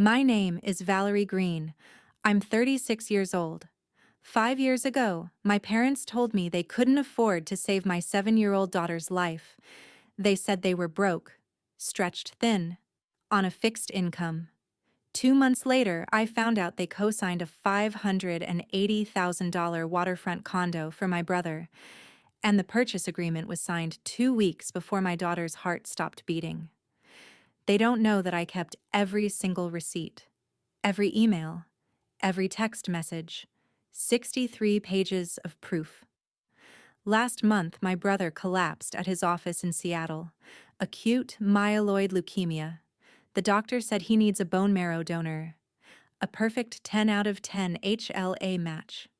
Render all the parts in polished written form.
My name is Valerie Green. I'm 36 years old. 5 years ago, my parents told me they couldn't afford to save my 7-year-old daughter's life. They said they were broke, stretched thin, on a fixed income. 2 months later, I found out they co-signed a $580,000 waterfront condo for my brother, and the purchase agreement was signed 2 weeks before my daughter's heart stopped beating. They don't know that I kept every single receipt, every email, every text message, 63 pages of proof. Last month, my brother collapsed at his office in Seattle. Acute myeloid leukemia. The doctor said he needs a bone marrow donor. A perfect 10 out of 10 HLA match.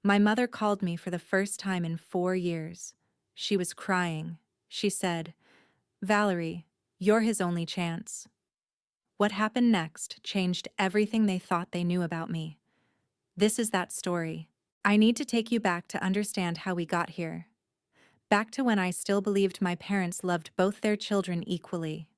My mother called me for the first time in 4 years. She was crying. She said, "Valerie, you're his only chance." What happened next changed everything they thought they knew about me. This is that story. I need to take you back to understand how we got here. Back to when I still believed my parents loved both their children equally.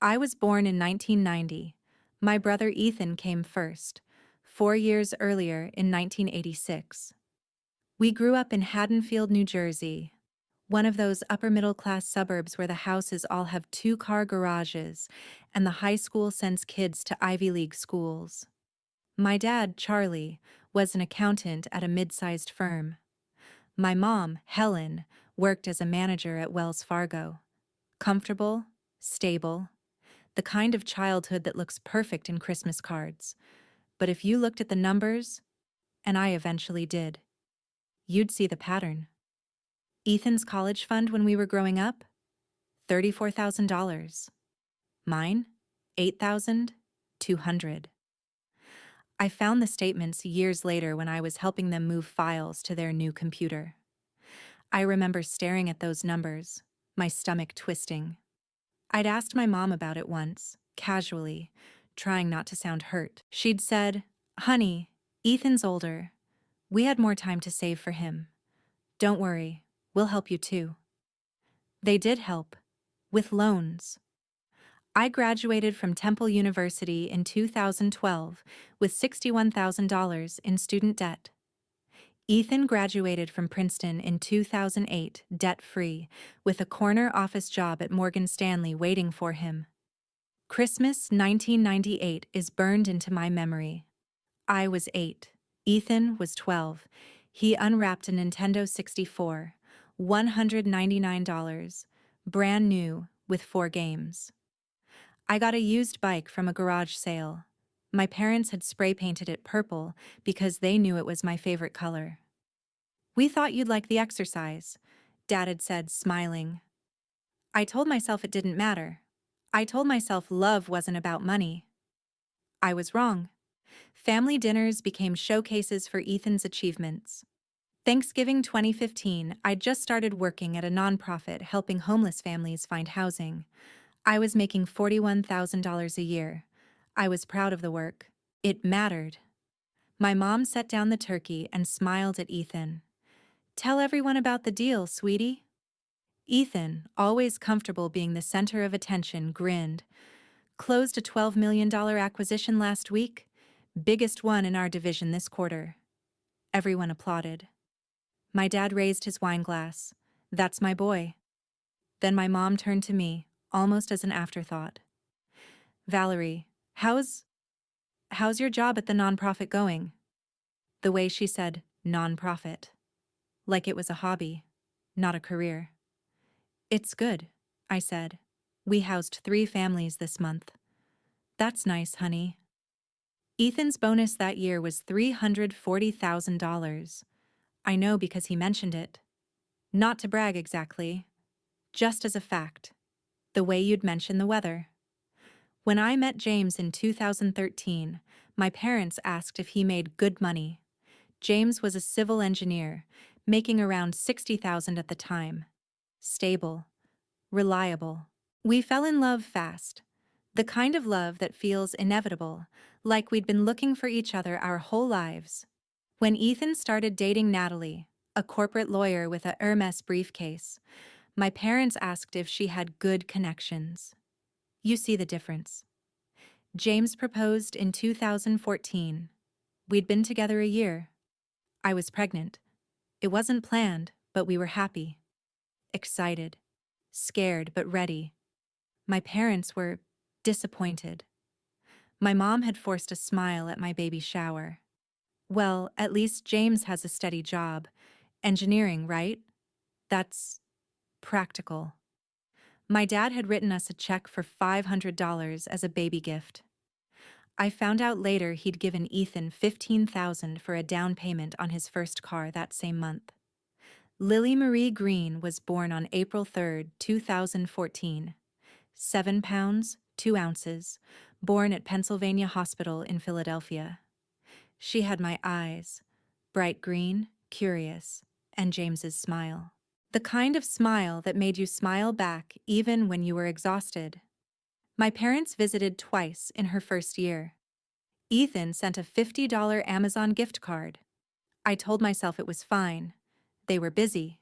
I was born in 1990. My brother Ethan came first, 4 years earlier in 1986. We grew up in Haddonfield, New Jersey, one of those upper-middle-class suburbs where the houses all have two-car garages and the high school sends kids to Ivy League schools. My dad, Charlie, was an accountant at a mid-sized firm. My mom, Helen, worked as a manager at Wells Fargo. Comfortable, stable, the kind of childhood that looks perfect in Christmas cards. But if you looked at the numbers, and I eventually did, you'd see the pattern. Ethan's college fund when we were growing up? $34,000. Mine? $8,200. I found the statements years later when I was helping them move files to their new computer. I remember staring at those numbers, my stomach twisting. I'd asked my mom about it once, casually, trying not to sound hurt. She'd said, "Honey, Ethan's older. We had more time to save for him. Don't worry, we'll help you too." They did help, with loans. I graduated from Temple University in 2012 with $61,000 in student debt. Ethan graduated from Princeton in 2008, debt-free, with a corner office job at Morgan Stanley waiting for him. Christmas 1998 is burned into my memory. I was 8. Ethan was 12. He unwrapped a Nintendo 64, $199, brand new, with 4 games. I got a used bike from a garage sale. My parents had spray-painted it purple because they knew it was my favorite color. "We thought you'd like the exercise," Dad had said, smiling. I told myself it didn't matter. I told myself love wasn't about money. I was wrong. Family dinners became showcases for Ethan's achievements. Thanksgiving 2015, I'd just started working at a nonprofit helping homeless families find housing. I was making $41,000 a year. I was proud of the work. It mattered. My mom set down the turkey and smiled at Ethan. "Tell everyone about the deal, sweetie." Ethan, always comfortable being the center of attention, grinned. "Closed a $12 million acquisition last week. Biggest one in our division this quarter." Everyone applauded. My dad raised his wine glass. "That's my boy." Then my mom turned to me, almost as an afterthought. "Valerie, how's your job at the nonprofit going?" The way she said nonprofit, like it was a hobby, not a career. "It's good," I said. "We housed 3 families this month." "That's nice, honey." Ethan's bonus that year was $340,000. I know because he mentioned it. Not to brag exactly, just as a fact, the way you'd mention the weather. When I met James in 2013, my parents asked if he made good money. James was a civil engineer, making around $60,000 at the time. Stable, reliable. We fell in love fast. The kind of love that feels inevitable, like we'd been looking for each other our whole lives. When Ethan started dating Natalie, a corporate lawyer with a Hermes briefcase, my parents asked if she had good connections. You see the difference. James proposed in 2014. We'd been together a year. I was pregnant. It wasn't planned, but we were happy, excited, scared but ready. My parents were disappointed. My mom had forced a smile at my baby shower. Well, at least James has a steady job. Engineering, right? That's practical. My dad had written us a check for $500 as a baby gift. I found out later he'd given Ethan $15,000 for a down payment on his first car that same month. Lily Marie Green was born on April 3, 2014. 7 pounds, 2 ounces, born at Pennsylvania Hospital in Philadelphia. She had my eyes, bright green, curious, and James's smile. The kind of smile that made you smile back even when you were exhausted. My parents visited twice in her first year. Ethan sent a $50 Amazon gift card. I told myself it was fine. They were busy.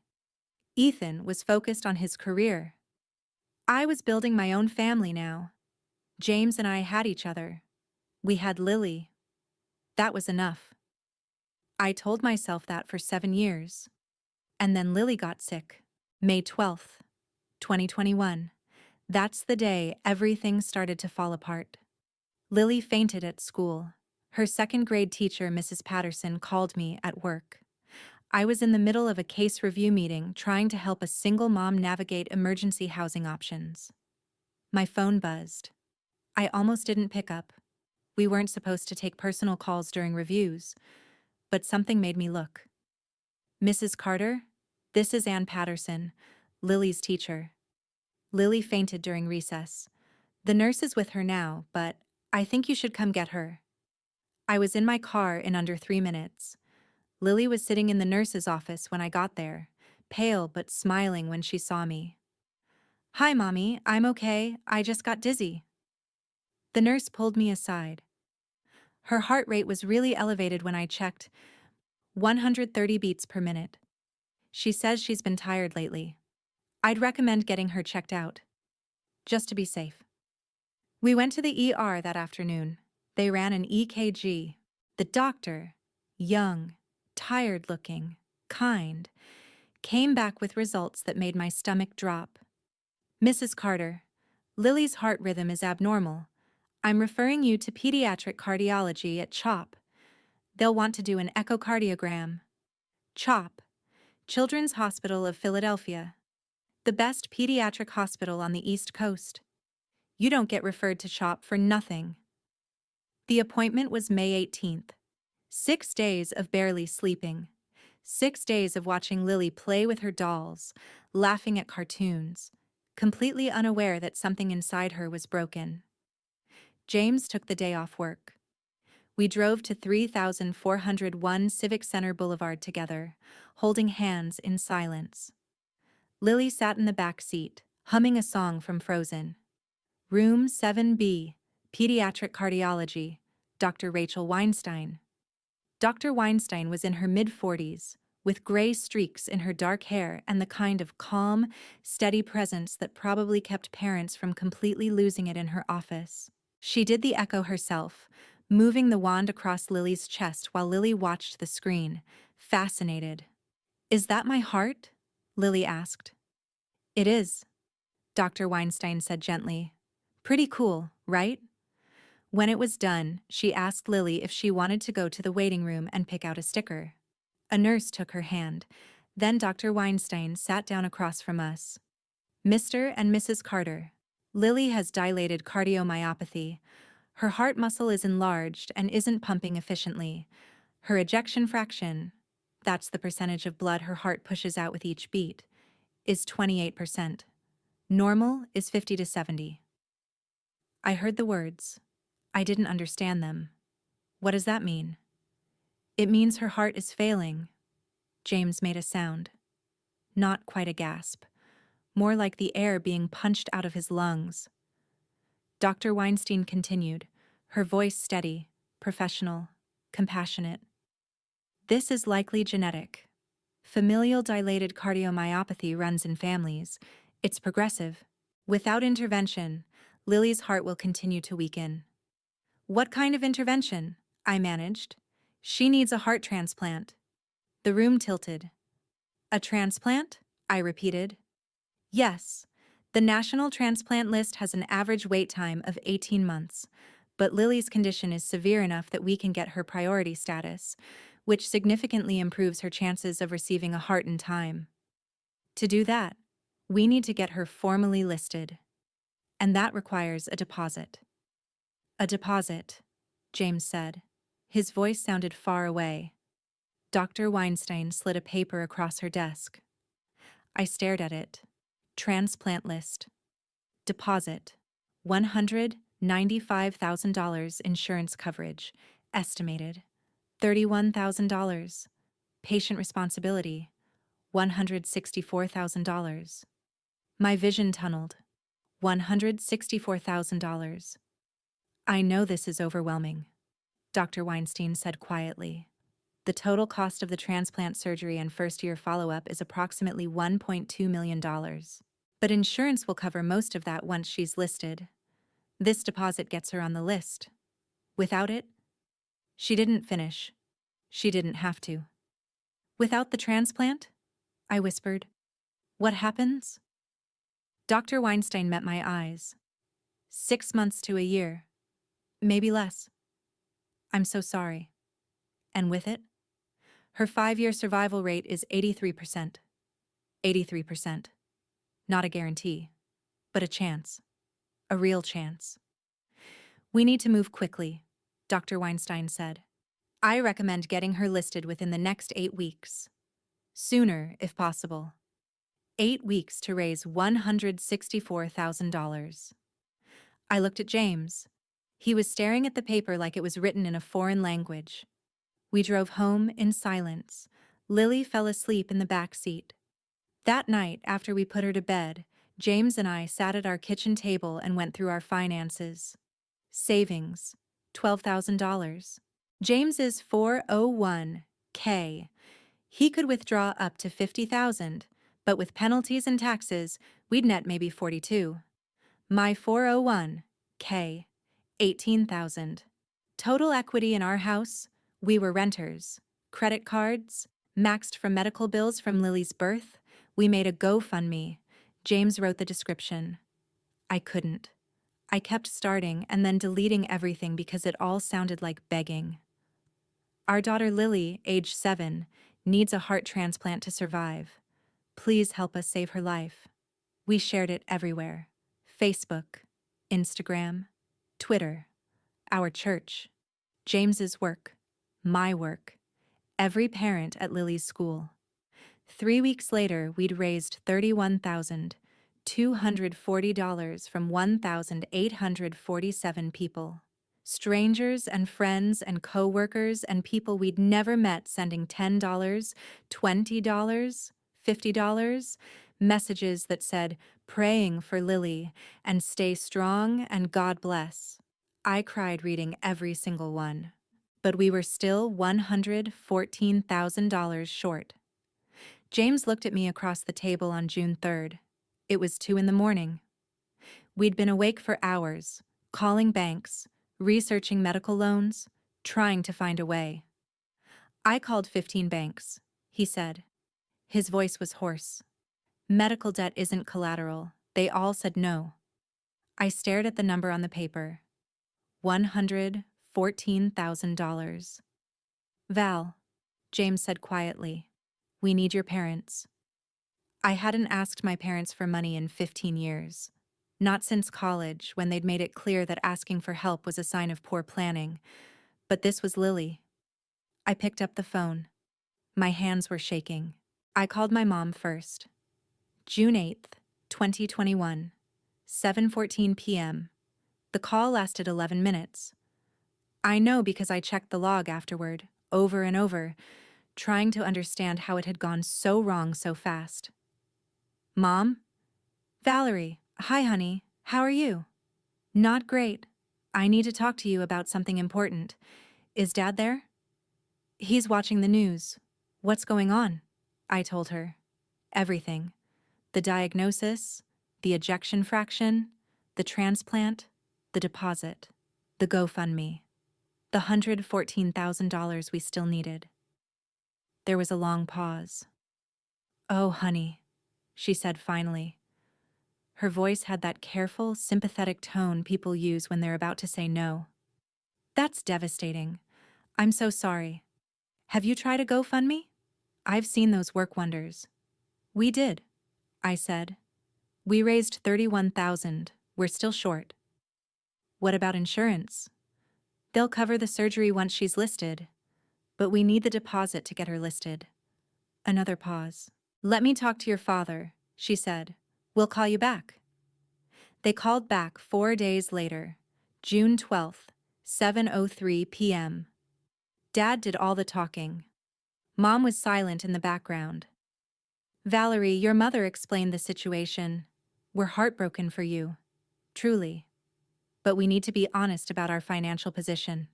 Ethan was focused on his career. I was building my own family now. James and I had each other. We had Lily. That was enough. I told myself that for 7 years. And then Lily got sick. May 12th, 2021. That's the day everything started to fall apart. Lily fainted at school. Her second-grade teacher, Mrs. Patterson, called me at work. I was in the middle of a case review meeting trying to help a single mom navigate emergency housing options. My phone buzzed. I almost didn't pick up. We weren't supposed to take personal calls during reviews, but something made me look. Mrs. Carter, this is Ann Patterson, Lily's teacher. Lily fainted during recess. The nurse is with her now, but I think you should come get her. I was in my car in under 3 minutes. Lily was sitting in the nurse's office when I got there, pale but smiling when she saw me. Hi, Mommy, I'm okay, I just got dizzy. The nurse pulled me aside. Her heart rate was really elevated when I checked, 130 beats per minute. She says she's been tired lately. I'd recommend getting her checked out, just to be safe. We went to the ER that afternoon. They ran an EKG. The doctor, young, tired-looking, kind, came back with results that made my stomach drop. Mrs. Carter, Lily's heart rhythm is abnormal. I'm referring you to pediatric cardiology at CHOP. They'll want to do an echocardiogram. CHOP, Children's Hospital of Philadelphia. The best pediatric hospital on the East Coast. You don't get referred to CHOP for nothing. The appointment was May 18th. 6 days of barely sleeping. 6 days of watching Lily play with her dolls, laughing at cartoons, completely unaware that something inside her was broken. James took the day off work. We drove to 3401 Civic Center Boulevard together, holding hands in silence. Lily sat in the back seat, humming a song from Frozen. Room 7B, Pediatric Cardiology, Dr. Rachel Weinstein. Dr. Weinstein was in her mid-40s, with gray streaks in her dark hair and the kind of calm, steady presence that probably kept parents from completely losing it in her office. She did the echo herself, moving the wand across Lily's chest while Lily watched the screen, fascinated. Is that my heart? Lily asked. It is, Dr. Weinstein said gently. Pretty cool, right? When it was done, she asked Lily if she wanted to go to the waiting room and pick out a sticker. A nurse took her hand. Then Dr. Weinstein sat down across from us. Mr. and Mrs. Carter, Lily has dilated cardiomyopathy. Her heart muscle is enlarged and isn't pumping efficiently. Her ejection fraction, that's the percentage of blood her heart pushes out with each beat, is 28%. Normal is 50 to 70. I heard the words. I didn't understand them. What does that mean? It means her heart is failing. James made a sound. Not quite a gasp. More like the air being punched out of his lungs. Dr. Weinstein continued, her voice steady, professional, compassionate. This is likely genetic. Familial dilated cardiomyopathy runs in families. It's progressive. Without intervention, Lily's heart will continue to weaken. What kind of intervention? I managed. She needs a heart transplant. The room tilted. A transplant? I repeated. Yes. The national transplant list has an average wait time of 18 months, but Lily's condition is severe enough that we can get her priority status, which significantly improves her chances of receiving a heart in time. To do that, we need to get her formally listed, and that requires a deposit. A deposit, James said. His voice sounded far away. Dr. Weinstein slid a paper across her desk. I stared at it. Transplant list. Deposit. $195,000 insurance coverage. Estimated. $31,000. Patient responsibility. $164,000. My vision tunneled. $164,000. I know this is overwhelming, Dr. Weinstein said quietly. The total cost of the transplant surgery and first-year follow-up is approximately $1.2 million. But insurance will cover most of that once she's listed. This deposit gets her on the list. Without it, she didn't finish. She didn't have to. Without the transplant? I whispered. What happens? Dr. Weinstein met my eyes. 6 months to a year. Maybe less. I'm so sorry. And with it? Her 5-year survival rate is 83%. 83%. Not a guarantee, but a chance. A real chance. We need to move quickly, Dr. Weinstein said. I recommend getting her listed within the next 8 weeks. Sooner, if possible. 8 weeks to raise $164,000. I looked at James. He was staring at the paper like it was written in a foreign language. We drove home in silence. Lily fell asleep in the back seat. That night, after we put her to bed, James and I sat at our kitchen table and went through our finances. Savings, $12,000. James's 401k. He could withdraw up to $50,000, but with penalties and taxes, we'd net maybe $42,000. My 401k, $18,000. Total equity in our house, we were renters. Credit cards, maxed from medical bills from Lily's birth. We made a GoFundMe. James wrote the description. I couldn't. I kept starting and then deleting everything because it all sounded like begging. Our daughter Lily, age 7, needs a heart transplant to survive. Please help us save her life. We shared it everywhere. Facebook, Instagram, Twitter, our church, James's work, my work, every parent at Lily's school. 3 weeks later, we'd raised $31,240 from 1,847 people. Strangers and friends and co-workers and people we'd never met sending $10, $20, $50, messages that said, praying for Lily and stay strong and God bless. I cried reading every single one. But we were still $114,000 short. James looked at me across the table on June 3rd. It was 2 a.m. We'd been awake for hours, calling banks, researching medical loans, trying to find a way. I called 15 banks, he said. His voice was hoarse. Medical debt isn't collateral. They all said no. I stared at the number on the paper. $114,000. Val, James said quietly, we need your parents. I hadn't asked my parents for money in 15 years. Not since college, when they'd made it clear that asking for help was a sign of poor planning. But this was Lily. I picked up the phone. My hands were shaking. I called my mom first. June 8th, 2021, 7:14 p.m. The call lasted 11 minutes. I know because I checked the log afterward, over and over, trying to understand how it had gone so wrong so fast. Mom? Valerie. Hi, honey. How are you? Not great. I need to talk to you about something important. Is Dad there? He's watching the news. What's going on? I told her. Everything. The diagnosis, the ejection fraction, the transplant, the deposit. The GoFundMe. The $114,000 we still needed. There was a long pause. "Oh, honey," she said finally. Her voice had that careful, sympathetic tone people use when they're about to say no. "That's devastating. I'm so sorry. Have you tried a GoFundMe? I've seen those work wonders." "We did," I said. "We raised $31,000. We're still short." "What about insurance?" "They'll cover the surgery once she's listed. But we need the deposit to get her listed." Another pause. "Let me talk to your father," she said. "We'll call you back." They called back 4 days later, June 12th, 7:03 p.m. Dad did all the talking. Mom was silent in the background. "Valerie, your mother explained the situation. We're heartbroken for you. Truly. But we need to be honest about our financial position."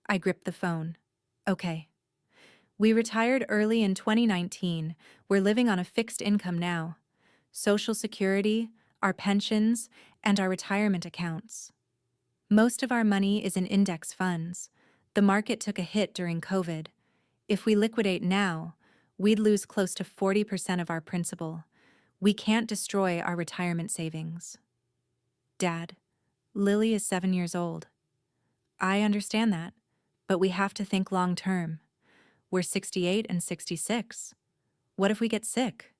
I gripped the phone. "Okay. We retired early in 2019. We're living on a fixed income now. Social Security, our pensions, and our retirement accounts. Most of our money is in index funds. The market took a hit during COVID. If we liquidate now, we'd lose close to 40% of our principal. We can't destroy our retirement savings." "Dad, Lily is 7 years old." "I understand that, but we have to think long term. We're 68 and 66. What if we get sick?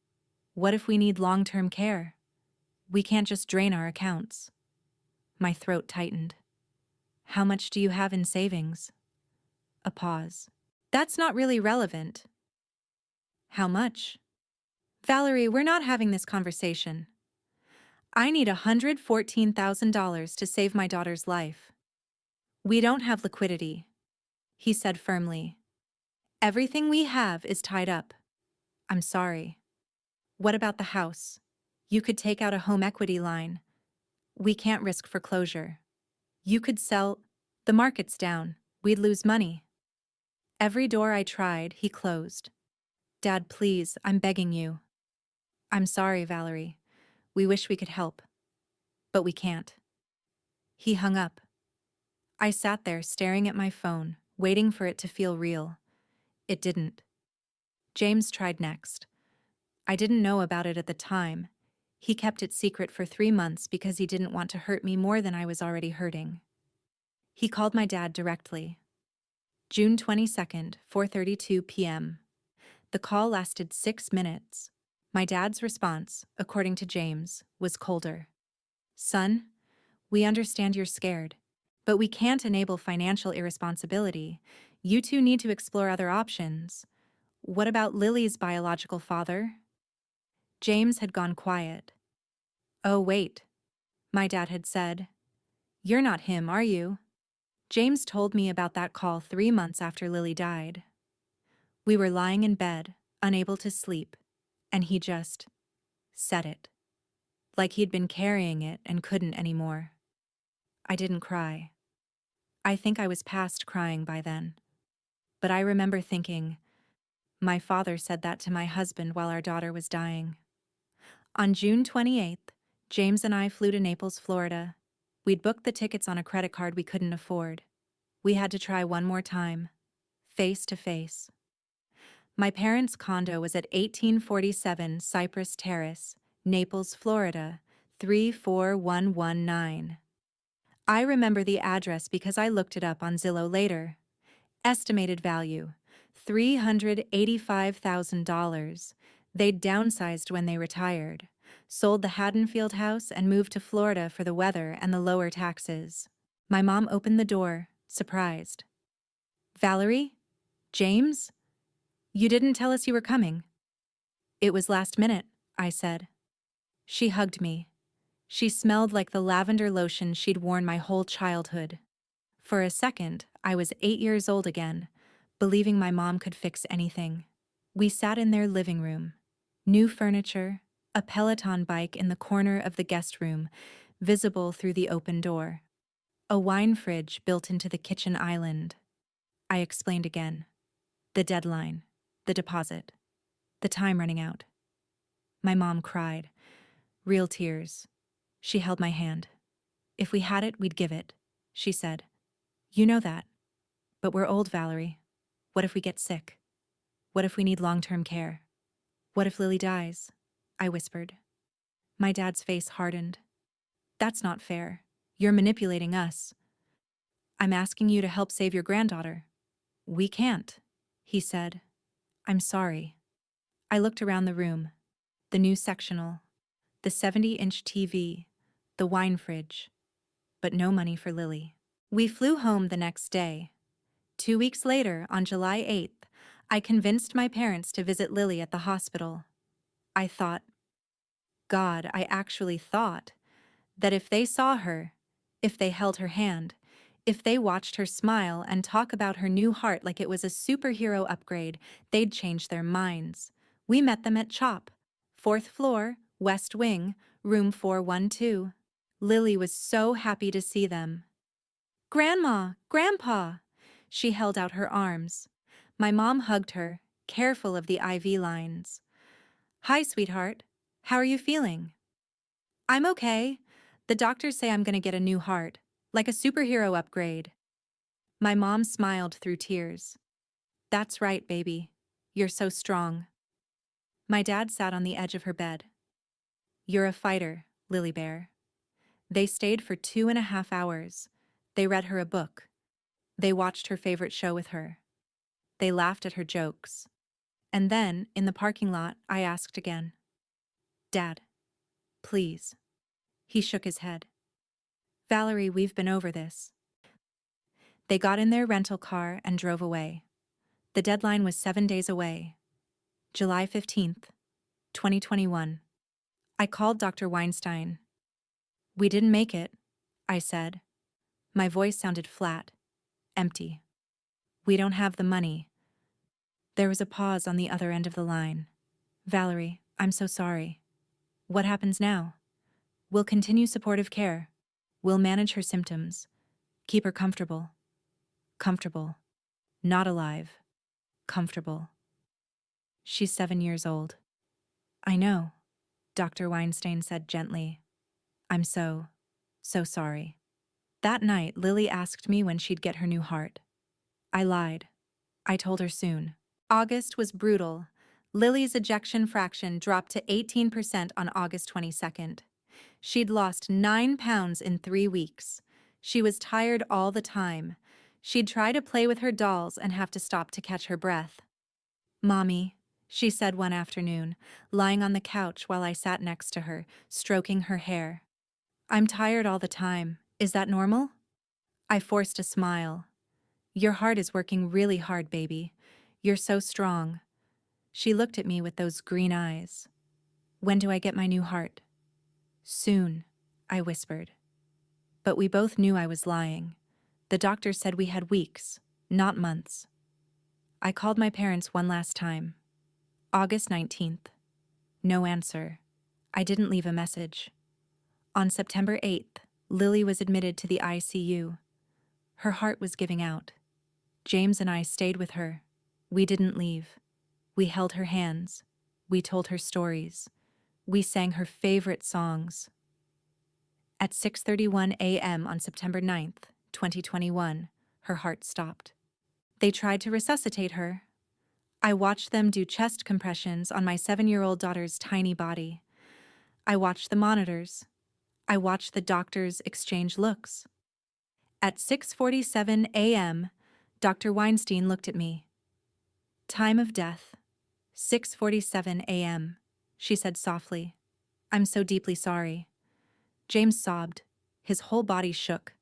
What if we need long-term care? We can't just drain our accounts." My throat tightened. "How much do you have in savings?" A pause. "That's not really relevant." "How much?" "Valerie, we're not having this conversation. I need $114,000 to save my daughter's life." "We don't have liquidity," he said firmly. "Everything we have is tied up." "I'm sorry." "What about the house? You could take out a home equity line." "We can't risk foreclosure." "You could sell." "The market's down. We'd lose money." Every door I tried, he closed. "Dad, please, I'm begging you." "I'm sorry, Valerie. We wish we could help. But we can't." He hung up. I sat there staring at my phone, waiting for it to feel real. It didn't. James tried next. I didn't know about it at the time. He kept it secret for 3 months because he didn't want to hurt me more than I was already hurting. He called my dad directly. June 22nd, 4:32 p.m. The call lasted 6 minutes. My dad's response, according to James, was colder. "Son, we understand you're scared, but we can't enable financial irresponsibility. You two need to explore other options. What about Lily's biological father?" James had gone quiet. "Oh, wait," my dad had said. "You're not him, are you?" James told me about that call 3 months after Lily died. We were lying in bed, unable to sleep, and he just said it, like he'd been carrying it and couldn't anymore. I didn't cry. I think I was past crying by then. But I remember thinking, my father said that to my husband while our daughter was dying. On June 28th, James and I flew to Naples, Florida. We'd booked the tickets on a credit card we couldn't afford. We had to try one more time, face to face. My parents' condo was at 1847 Cypress Terrace, Naples, Florida, 34119. I remember the address because I looked it up on Zillow later. Estimated value, $385,000. They'd downsized when they retired, sold the Haddonfield house and moved to Florida for the weather and the lower taxes. My mom opened the door, surprised. "Valerie? James? You didn't tell us you were coming." "It was last minute," I said. She hugged me. She smelled like the lavender lotion she'd worn my whole childhood. For a second, I was 8 years old again, believing my mom could fix anything. We sat in their living room. New furniture, a Peloton bike in the corner of the guest room, visible through the open door. A wine fridge built into the kitchen island. I explained again. The deadline, the deposit, the time running out. My mom cried. Real tears. She held my hand. If we had it, we'd give it. she said. You know that. But we're old, Valerie. What if we get sick? What if we need long-term care? What if Lily dies? I whispered. My dad's face hardened. That's not fair. You're manipulating us. I'm asking you to help save your granddaughter. We can't, he said. I'm sorry. I looked around the room. The new sectional, the 70-inch TV, the wine fridge, but no money for Lily. We flew home the next day. 2 weeks later, on July 8th, I convinced my parents to visit Lily at the hospital. I thought, God, I actually thought, that if they saw her, if they held her hand, if they watched her smile and talk about her new heart like it was a superhero upgrade, they'd change their minds. We met them at CHOP, 4th floor, West Wing, room 412. Lily was so happy to see them. Grandma! Grandpa! She held out her arms. My mom hugged her, careful of the IV lines. Hi, sweetheart. How are you feeling? I'm okay. The doctors say I'm gonna get a new heart, like a superhero upgrade. My mom smiled through tears. That's right, baby. You're so strong. My dad sat on the edge of her bed. You're a fighter, Lily Bear. They stayed for 2.5 hours. They read her a book. They watched her favorite show with her. They laughed at her jokes. And then, in the parking lot, I asked again. Dad, please. He shook his head. Valerie, we've been over this. They got in their rental car and drove away. The deadline was 7 days away. July 15th, 2021. I called Dr. Weinstein. We didn't make it, I said. My voice sounded flat, empty. We don't have the money. There was a pause on the other end of the line. Valerie, I'm so sorry. What happens now? We'll continue supportive care. We'll manage her symptoms. Keep her comfortable. Comfortable. Not alive. Comfortable. She's 7 years old. I know, Dr. Weinstein said gently. I'm so sorry. That night, Lily asked me when she'd get her new heart. I lied. I told her soon. August was brutal. Lily's ejection fraction dropped to 18% on August 22nd. She'd lost 9 pounds in 3 weeks. She was tired all the time. She'd try to play with her dolls and have to stop to catch her breath. Mommy, she said one afternoon, lying on the couch while I sat next to her, stroking her hair. I'm tired all the time. Is that normal? I forced a smile. Your heart is working really hard, baby. You're so strong. She looked at me with those green eyes. When do I get my new heart? Soon, I whispered. But we both knew I was lying. The doctor said we had weeks, not months. I called my parents one last time. August 19th. No answer. I didn't leave a message. On September 8th, Lily was admitted to the ICU. Her heart was giving out. James and I stayed with her. We didn't leave. We held her hands. We told her stories. We sang her favorite songs. At 6:31 a.m. on September 9th, 2021, her heart stopped. They tried to resuscitate her. I watched them do chest compressions on my 7-year-old daughter's tiny body. I watched the monitors. I watched the doctors exchange looks. At 6:47 a.m., Dr. Weinstein looked at me. Time of death, 6:47 a.m., she said softly. I'm so deeply sorry. James sobbed. His whole body shook.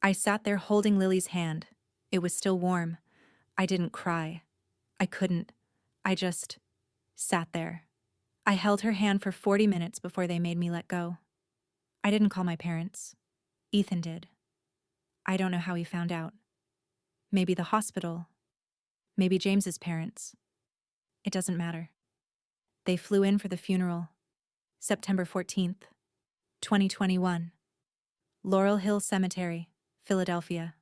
I sat there holding Lily's hand. It was still warm. I didn't cry. I couldn't. I just sat there. I held her hand for 40 minutes before they made me let go. I didn't call my parents. Ethan did. I don't know how he found out. Maybe the hospital. Maybe James's parents. It doesn't matter. They flew in for the funeral. September 14th, 2021. Laurel Hill Cemetery, Philadelphia.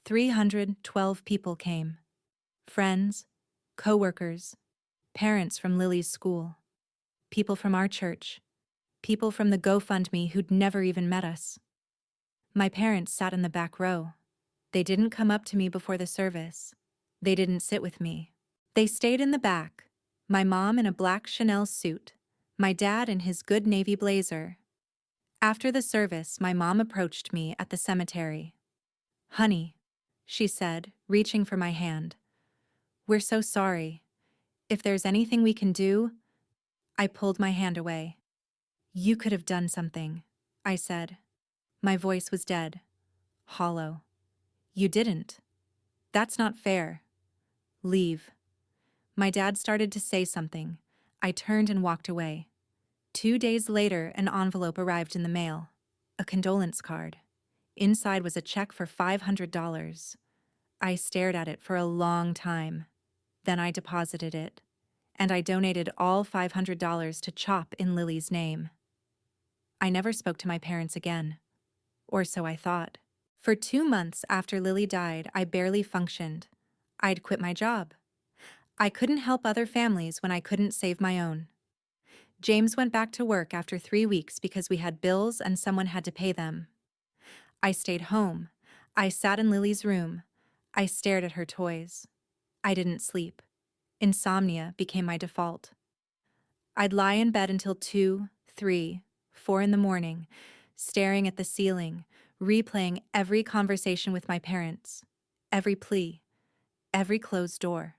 312 people came. Friends, co-workers, parents from Lily's school, people from our church, people from the GoFundMe who'd never even met us. My parents sat in the back row. They didn't come up to me before the service. They didn't sit with me. They stayed in the back, my mom in a black Chanel suit, my dad in his good navy blazer. After the service, my mom approached me at the cemetery. "Honey," she said, reaching for my hand. "We're so sorry. If there's anything we can do—" I pulled my hand away. "You could have done something," I said. My voice was dead, hollow. "You didn't. That's not fair. Leave." My dad started to say something. I turned and walked away. 2 days later, an envelope arrived in the mail. A condolence card. Inside was a check for $500. I stared at it for a long time. Then I deposited it, and I donated all $500 to CHOP in Lily's name. I never spoke to my parents again. Or so I thought. For 2 months after Lily died, I barely functioned. I'd quit my job. I couldn't help other families when I couldn't save my own. James went back to work after 3 weeks because we had bills and someone had to pay them. I stayed home. I sat in Lily's room. I stared at her toys. I didn't sleep. Insomnia became my default. I'd lie in bed until 2, 3, 4 in the morning, staring at the ceiling, replaying every conversation with my parents, every plea, every closed door.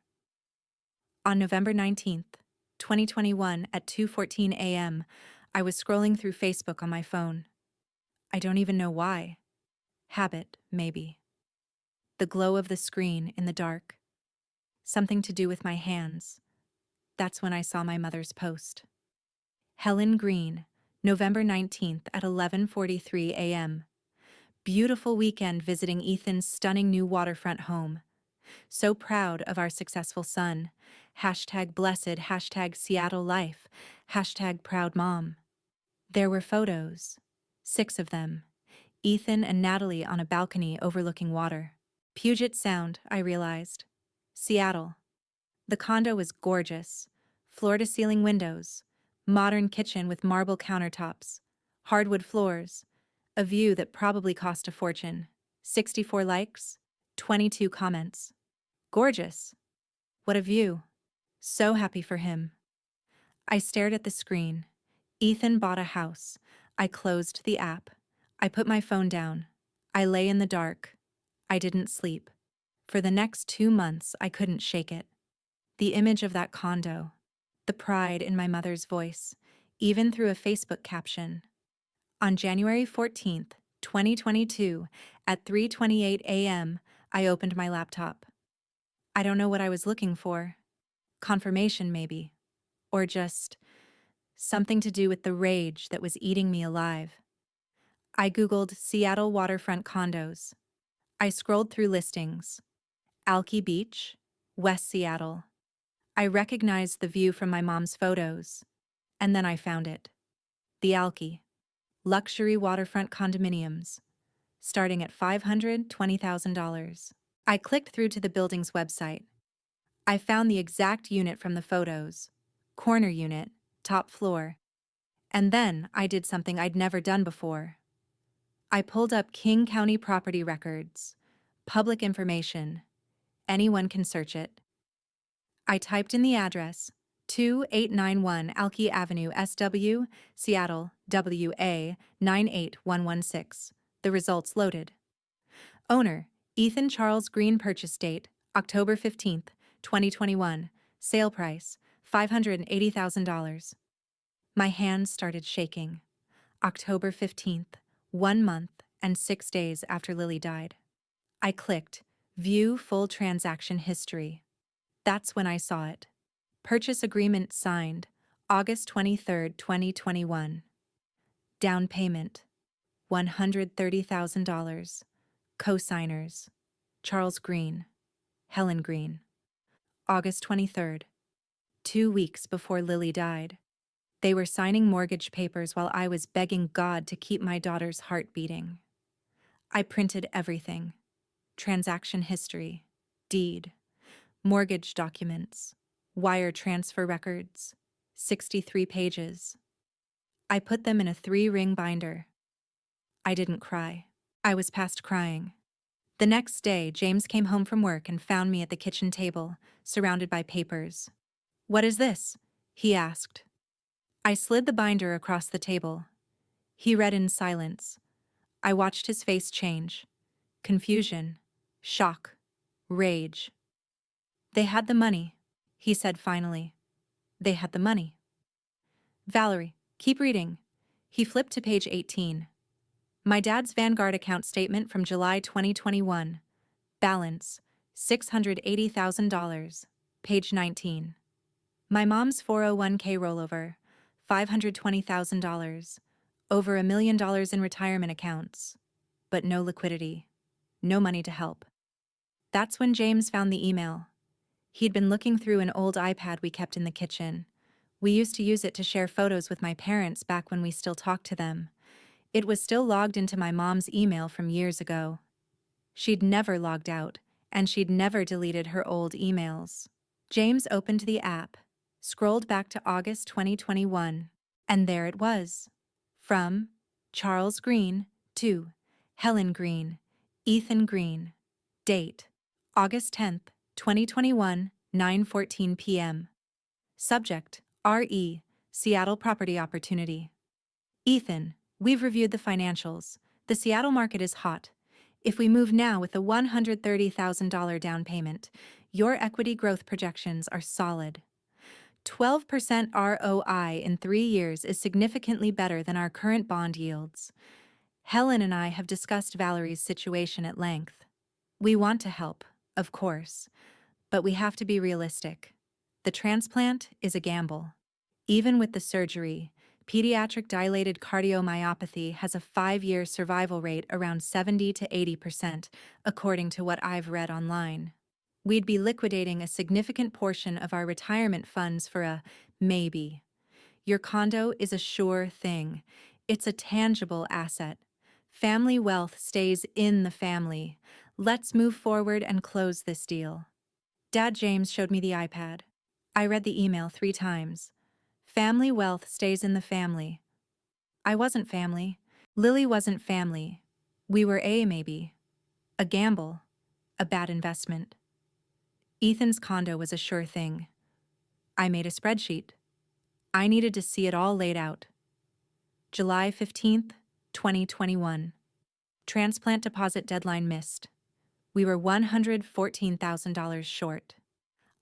On November 19th, 2021 at 2:14 a.m., I was scrolling through Facebook on my phone. I don't even know why. Habit, maybe. The glow of the screen in the dark. Something to do with my hands. That's when I saw my mother's post. Helen Green, November 19th at 11:43 a.m. Beautiful weekend visiting Ethan's stunning new waterfront home. So proud of our successful son. #blessed, #Seattle life, #proud mom. There were photos. 6 of them. Ethan and Natalie on a balcony overlooking water. Puget Sound, I realized. Seattle. The condo was gorgeous. Floor-to-ceiling windows. Modern kitchen with marble countertops. Hardwood floors. A view that probably cost a fortune. 64 likes. 22 comments. Gorgeous. What a view. So happy for him. I stared at the screen. Ethan bought a house. I closed the app. I put my phone down. I lay in the dark. I didn't sleep. For the next 2 months, I couldn't shake it. The image of that condo. The pride in my mother's voice, even through a Facebook caption. On January 14th, 2022, at 3:28 a.m., I opened my laptop. I don't know what I was looking for. Confirmation, maybe. Or just something to do with the rage that was eating me alive. I Googled Seattle waterfront condos. I scrolled through listings. Alki Beach, West Seattle. I recognized the view from my mom's photos. And then I found it. The Alki. Luxury waterfront condominiums. Starting at $520,000. I clicked through to the building's website. I found the exact unit from the photos. Corner unit, top floor. And then I did something I'd never done before. I pulled up King County property records. Public information. Anyone can search it. I typed in the address, 2891 Alki Avenue, SW, Seattle, WA 98116. The results loaded. Owner, Ethan Charles Green. Purchase date, October 15th, 2021. Sale price, $580,000. My hands started shaking. October 15th, 1 month and 6 days after Lily died. I clicked, View Full Transaction History. That's when I saw it. Purchase agreement signed, August 23, 2021. Down payment, $130,000. Co-signers, Charles Green, Helen Green. August 23rd, 2 weeks before Lily died. They were signing mortgage papers while I was begging God to keep my daughter's heart beating. I printed everything. Transaction history, deed, mortgage documents, wire transfer records, 63 pages. I put them in a 3-ring binder. I didn't cry. I was past crying. The next day, James came home from work and found me at the kitchen table, surrounded by papers. "What is this?" he asked. I slid the binder across the table. He read in silence. I watched his face change. Confusion, shock, rage. "They had the money," he said finally. "They had the money." "Valerie, keep reading." He flipped to page 18. "My dad's Vanguard account statement from July 2021. Balance, $680,000. Page 19. My mom's 401k rollover, $520,000. Over $1 million in retirement accounts. But no liquidity. No money to help." That's when James found the email. He'd been looking through an old iPad we kept in the kitchen. We used to use it to share photos with my parents back when we still talked to them. It was still logged into my mom's email from years ago. She'd never logged out, and she'd never deleted her old emails. James opened the app, scrolled back to August 2021, and there it was. From Charles Green to Helen Green, Ethan Green. Date August 10th, 2021, 9:14 p.m. Subject RE, Seattle Property Opportunity. Ethan, we've reviewed the financials. The Seattle market is hot. If we move now with a $130,000 down payment, your equity growth projections are solid. 12% ROI in 3 years is significantly better than our current bond yields. Helen and I have discussed Valerie's situation at length. We want to help, of course, but we have to be realistic. The transplant is a gamble. Even with the surgery, pediatric dilated cardiomyopathy has a 5-year survival rate around 70 to 80%, according to what I've read online. We'd be liquidating a significant portion of our retirement funds for a maybe. Your condo is a sure thing. It's a tangible asset. Family wealth stays in the family. Let's move forward and close this deal. Dad James showed me the iPad. I read the email 3 times. Family wealth stays in the family. I wasn't family. Lily wasn't family. We were maybe. A gamble. A bad investment. Ethan's condo was a sure thing. I made a spreadsheet. I needed to see it all laid out. July 15th, 2021. Transplant deposit deadline missed. We were $114,000 short.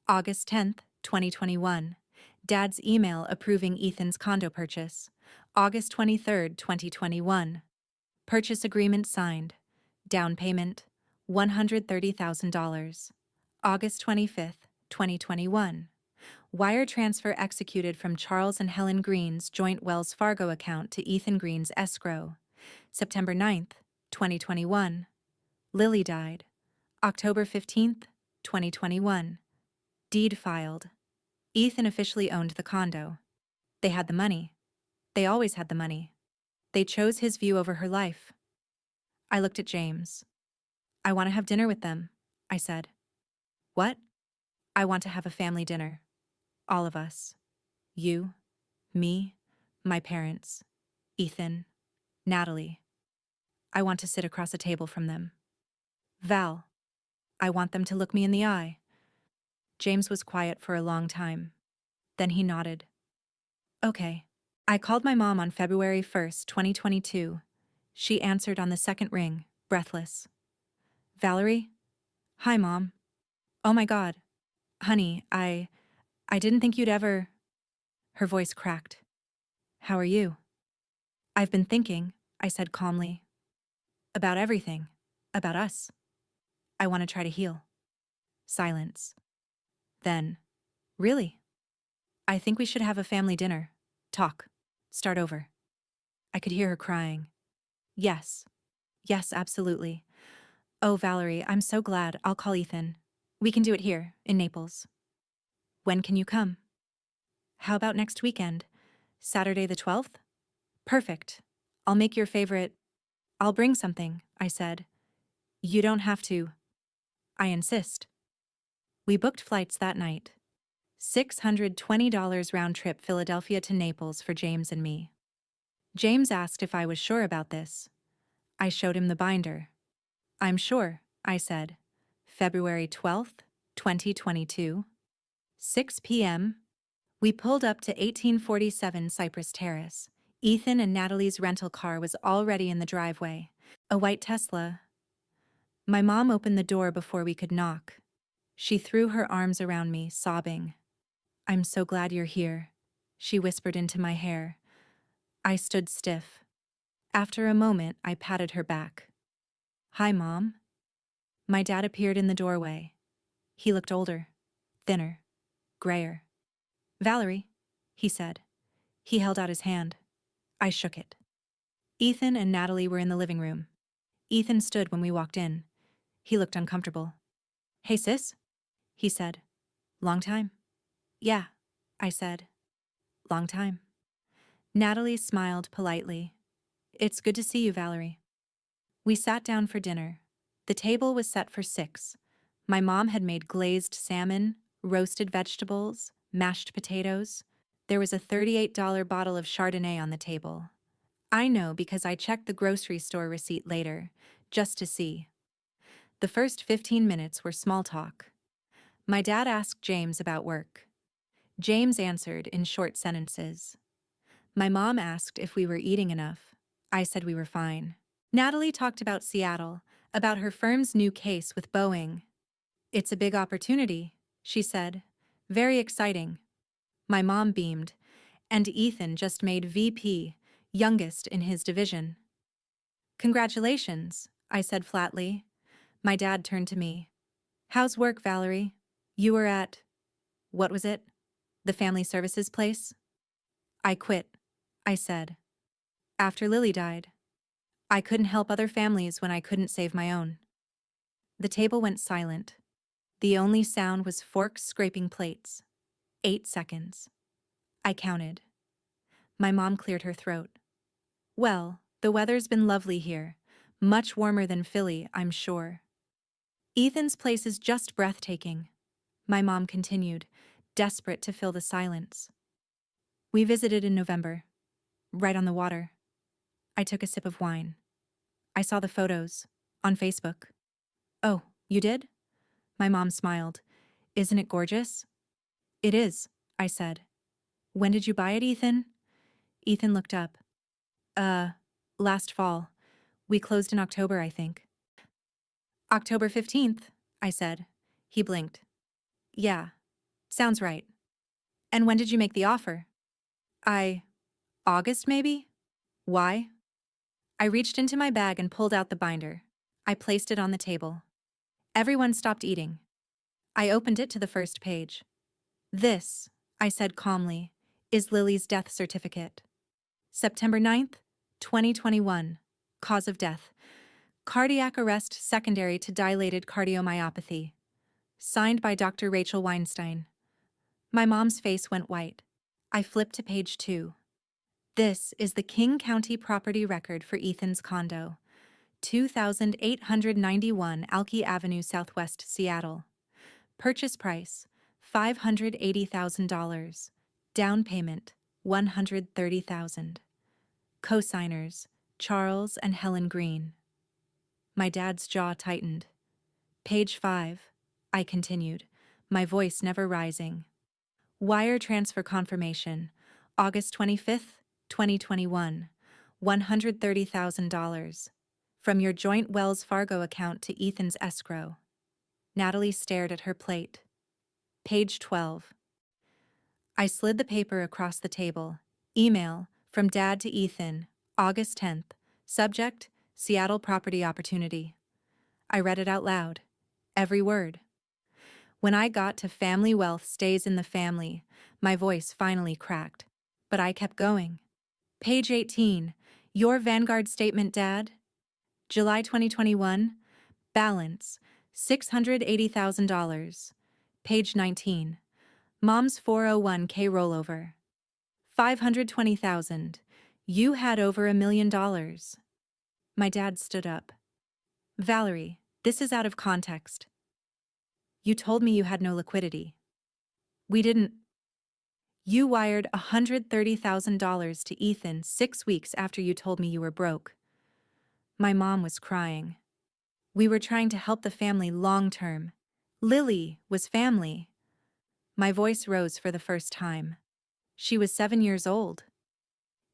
August 10th, 2021. Dad's email approving Ethan's condo purchase. August 23rd, 2021. Purchase agreement signed. Down payment, $130,000. August 25th, 2021. Wire transfer executed from Charles and Helen Green's joint Wells Fargo account to Ethan Green's escrow. September 9th, 2021. Lily died. October 15th, 2021. Deed filed. Ethan officially owned the condo. They had the money. They always had the money. They chose his view over her life. I looked at James. "I want to have dinner with them," I said. "What?" "I want to have a family dinner. All of us. You, me, my parents, Ethan, Natalie. I want to sit across a table from them. Val, I want them to look me in the eye." James was quiet for a long time. Then he nodded. "Okay." I called my mom on February 1st, 2022. She answered on the second ring, breathless. "Valerie?" "Hi, Mom." "Oh my God. Honey, I didn't think you'd ever..." Her voice cracked. "How are you?" "I've been thinking," I said calmly. "About everything. About us. I want to try to heal." Silence. Then, "Really? I think we should have a family dinner. Talk. Start over." I could hear her crying. "Yes. Yes, absolutely. Oh, Valerie, I'm so glad. I'll call Ethan. We can do it here, in Naples. When can you come?" "How about next weekend? Saturday the 12th? Perfect. I'll make your favorite..." "I'll bring something," I said. "You don't have to." "I insist." We booked flights that night. $620 round trip Philadelphia to Naples for James and me. James asked if I was sure about this. I showed him the binder. I'm sure, I said. February 12th, 2022. 6 p.m. We pulled up to 1847 Cypress Terrace. Ethan and Natalie's rental car was already in the driveway. A white Tesla. My mom opened the door before we could knock. She threw her arms around me, sobbing. I'm so glad you're here, she whispered into my hair. I stood stiff. After a moment, I patted her back. Hi, Mom. My dad appeared in the doorway. He looked older, thinner, grayer. Valerie, he said. He held out his hand. I shook it. Ethan and Natalie were in the living room. Ethan stood when we walked in. He looked uncomfortable. Hey, sis, he said. Long time? Yeah, I said. Long time. Natalie smiled politely. It's good to see you, Valerie. We sat down for dinner. The table was set for 6. My mom had made glazed salmon, roasted vegetables, mashed potatoes. There was a $38 bottle of Chardonnay on the table. I know because I checked the grocery store receipt later, just to see. The first 15 minutes were small talk. My dad asked James about work. James answered in short sentences. My mom asked if we were eating enough. I said we were fine. Natalie talked about Seattle, about her firm's new case with Boeing. It's a big opportunity, she said. Very exciting. My mom beamed. And Ethan just made VP, youngest in his division. Congratulations, I said flatly. My dad turned to me. How's work, Valerie? You were at, what was it? The family services place? I quit, I said. After Lily died. I couldn't help other families when I couldn't save my own. The table went silent. The only sound was forks scraping plates. 8 seconds. I counted. My mom cleared her throat. Well, the weather's been lovely here. Much warmer than Philly, I'm sure. Ethan's place is just breathtaking, my mom continued, desperate to fill the silence. We visited in November, right on the water. I took a sip of wine. I saw the photos, on Facebook. Oh, you did? My mom smiled. Isn't it gorgeous? It is, I said. When did you buy it, Ethan? Ethan looked up. Last fall. We closed in October, I think. October 15th, I said. He blinked. Yeah, sounds right. And when did you make the offer? August maybe? Why? I reached into my bag and pulled out the binder. I placed it on the table. Everyone stopped eating. I opened it to the first page. This, I said calmly, is Lily's death certificate. September 9th, 2021. Cause of death. Cardiac arrest secondary to dilated cardiomyopathy. Signed by Dr. Rachel Weinstein. My mom's face went white. I flipped to page 2. This is the King County property record for Ethan's condo. 2891 Alki Avenue, Southwest Seattle. Purchase price, $580,000. Down payment, $130,000. Co-signers, Charles and Helen Green. My dad's jaw tightened. Page 5, I continued, my voice never rising. Wire transfer confirmation, August 25th, 2021, $130,000. From your joint Wells Fargo account to Ethan's escrow. Natalie stared at her plate. Page 12. I slid the paper across the table. Email, from Dad to Ethan, August 10th. Subject, Seattle property opportunity. I read it out loud. Every word. When I got to family wealth stays in the family, my voice finally cracked. But I kept going. Page 18. Your Vanguard statement, Dad. July 2021. Balance, $680,000. Page 19. Mom's 401k rollover. $520,000. You had over $1 million. My dad stood up. Valerie, this is out of context. You told me you had no liquidity. We didn't. You wired $130,000 to Ethan 6 weeks after you told me you were broke. My mom was crying. We were trying to help the family long term. Lily was family. My voice rose for the first time. She was 7 years old.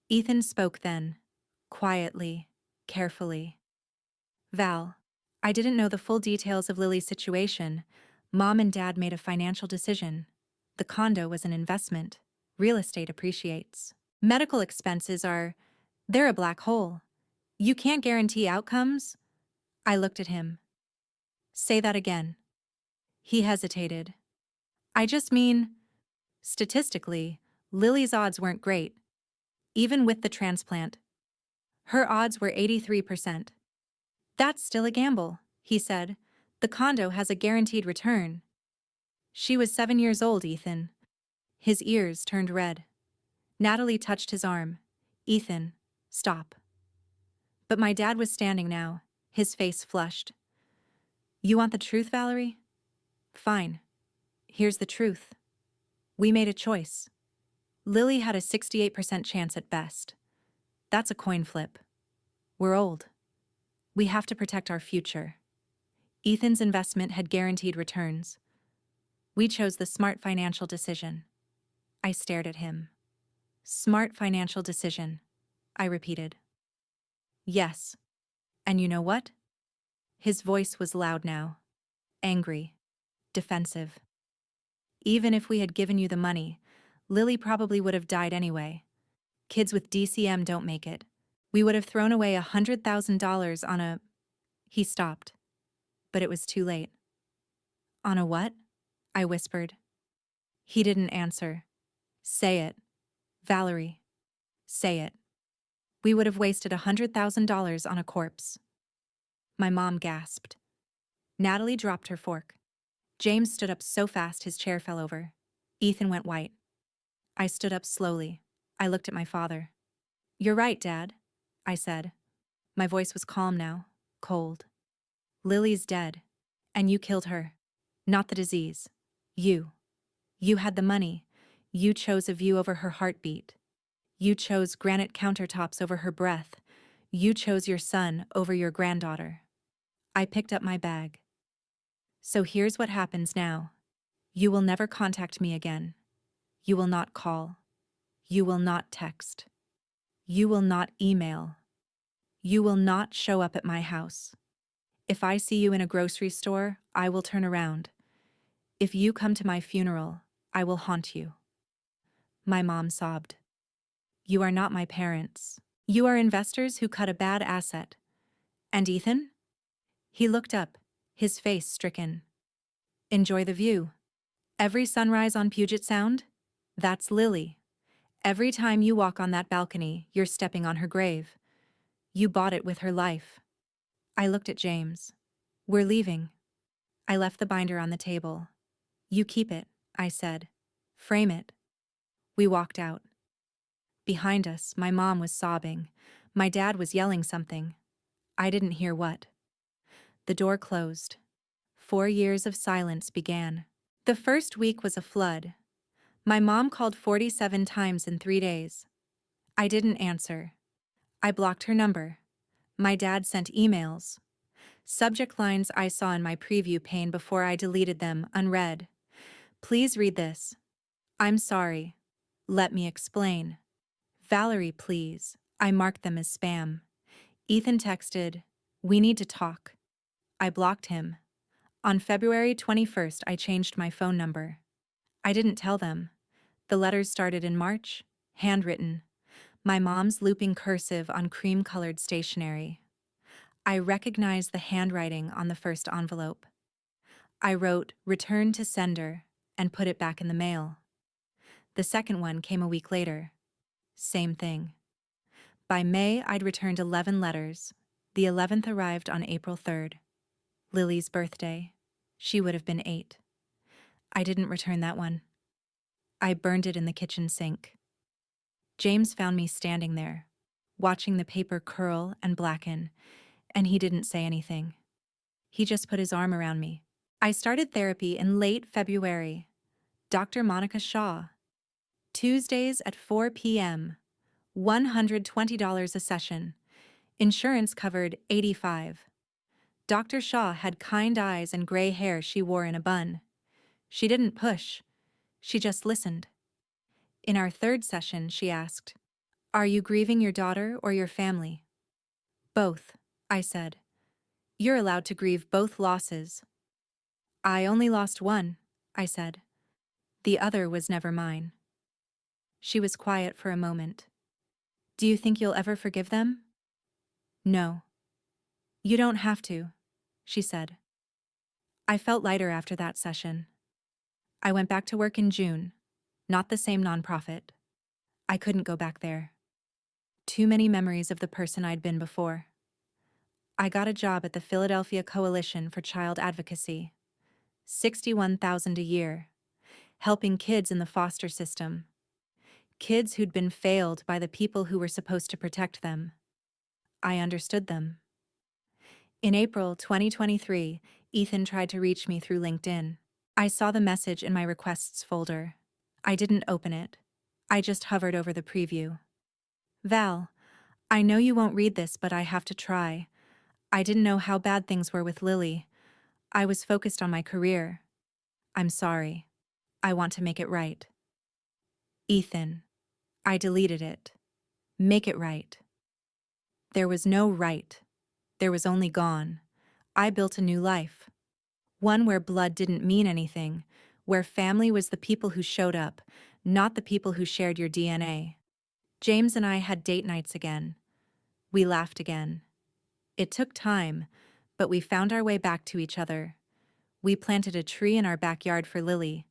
Ethan spoke then, quietly, carefully. Val, I didn't know the full details of Lily's situation. Mom and Dad made a financial decision. The condo was an investment. Real estate appreciates. Medical expenses they're a black hole. You can't guarantee outcomes. I looked at him. Say that again. He hesitated. I just mean, statistically, Lily's odds weren't great. Even with the transplant. Her odds were 83%. That's still a gamble, he said. The condo has a guaranteed return. She was 7 years old, Ethan. His ears turned red. Natalie touched his arm. Ethan, stop. But my dad was standing now, his face flushed. You want the truth, Valerie? Fine. Here's the truth. We made a choice. Lily had a 68% chance at best. That's a coin flip. We're old. We have to protect our future. Ethan's investment had guaranteed returns. We chose the smart financial decision. I stared at him. Smart financial decision, I repeated. Yes. And you know what? His voice was loud now. Angry. Defensive. Even if we had given you the money, Lily probably would have died anyway. Kids with DCM don't make it. We would have thrown away $100,000 on a... He stopped. But it was too late. On a what? I whispered. He didn't answer. Say it. Valerie. Say it. We would have wasted $100,000 on a corpse. My mom gasped. Natalie dropped her fork. James stood up so fast his chair fell over. Ethan went white. I stood up slowly. I looked at my father. You're right, Dad, I said. My voice was calm now, cold. Lily's dead. And you killed her. Not the disease. You. You had the money. You chose a view over her heartbeat. You chose granite countertops over her breath. You chose your son over your granddaughter. I picked up my bag. So here's what happens now. You will never contact me again. You will not call. You will not text. You will not email. You will not show up at my house. If I see you in a grocery store, I will turn around. If you come to my funeral, I will haunt you. My mom sobbed. You are not my parents. You are investors who cut a bad asset. And Ethan? He looked up, his face stricken. Enjoy the view. Every sunrise on Puget Sound? That's Lily. Every time you walk on that balcony, you're stepping on her grave. You bought it with her life. I looked at James. We're leaving. I left the binder on the table. You keep it, I said. Frame it. We walked out. Behind us, my mom was sobbing. My dad was yelling something. I didn't hear what. The door closed. 4 years of silence began. The first week was a flood. My mom called 47 times in 3 days. I didn't answer. I blocked her number. My dad sent emails. Subject lines I saw in my preview pane before I deleted them, unread. Please read this. I'm sorry. Let me explain. Valerie, please. I marked them as spam. Ethan texted, we need to talk. I blocked him. On February 21st, I changed my phone number. I didn't tell them. The letters started in March, handwritten. My mom's looping cursive on cream-colored stationery. I recognized the handwriting on the first envelope. I wrote, return to sender, and put it back in the mail. The second one came a week later. Same thing. By May, I'd returned 11 letters. The 11th arrived on April 3rd. Lily's birthday. She would have been 8. I didn't return that one. I burned it in the kitchen sink. James found me standing there, watching the paper curl and blacken, and he didn't say anything. He just put his arm around me. I started therapy in late February. Dr. Monica Shaw. Tuesdays at 4 p.m. $120 a session. Insurance covered 85. Dr. Shaw had kind eyes and gray hair she wore in a bun. She didn't push. She just listened. In our third session, she asked, "Are you grieving your daughter or your family?" "Both," I said. "You're allowed to grieve both losses." "I only lost one," I said. "The other was never mine." She was quiet for a moment. "Do you think you'll ever forgive them?" "No." "You don't have to," she said. I felt lighter after that session. I went back to work in June, not the same nonprofit. I couldn't go back there. Too many memories of the person I'd been before. I got a job at the Philadelphia Coalition for Child Advocacy. $61,000 a year, helping kids in the foster system. Kids who'd been failed by the people who were supposed to protect them. I understood them. In April 2023, Ethan tried to reach me through LinkedIn. I saw the message in my requests folder. I didn't open it. I just hovered over the preview. "Val, I know you won't read this, but I have to try. I didn't know how bad things were with Lily. I was focused on my career. I'm sorry. I want to make it right." Ethan. I deleted it. Make it right. There was no right. There was only gone. I built a new life. One where blood didn't mean anything, where family was the people who showed up, not the people who shared your DNA. James and I had date nights again. We laughed again. It took time, but we found our way back to each other. We planted a tree in our backyard for Lily,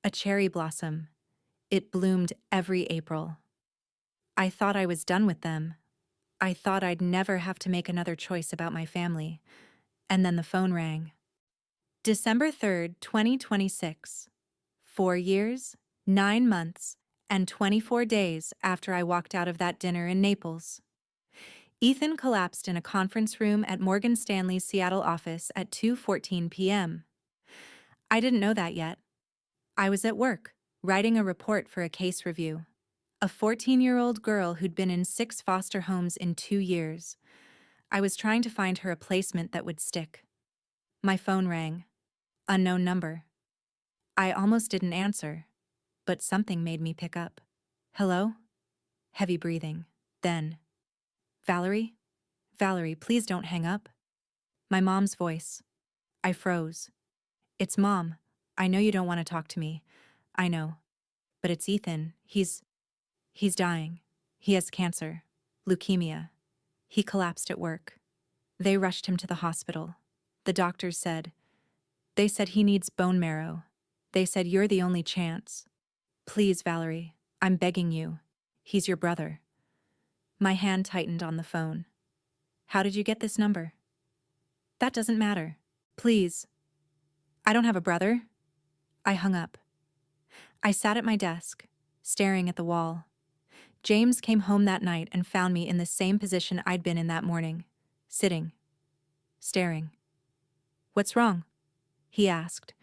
a cherry blossom. It bloomed every April. I thought I was done with them. I thought I'd never have to make another choice about my family. And then the phone rang. December 3rd, 2026. 4 years, 9 months, and 24 days after I walked out of that dinner in Naples. Ethan collapsed in a conference room at Morgan Stanley's Seattle office at 2:14 p.m. I didn't know that yet. I was at work, writing a report for a case review. A 14-year-old girl who'd been in 6 foster homes in 2 years. I was trying to find her a placement that would stick. My phone rang. Unknown number. I almost didn't answer, but something made me pick up. "Hello?" Heavy breathing. Then, "Valerie? Valerie, please don't hang up." My mom's voice. I froze. "It's Mom. I know you don't want to talk to me. I know. But it's Ethan. He's dying. He has cancer. Leukemia. He collapsed at work. They rushed him to the hospital. The doctors said he needs bone marrow. They said you're the only chance. Please, Valerie, I'm begging you. He's your brother." My hand tightened on the phone. "How did you get this number?" "That doesn't matter. Please." "I don't have a brother." I hung up. I sat at my desk, staring at the wall. James came home that night and found me in the same position I'd been in that morning, sitting, staring. "What's wrong?" he asked.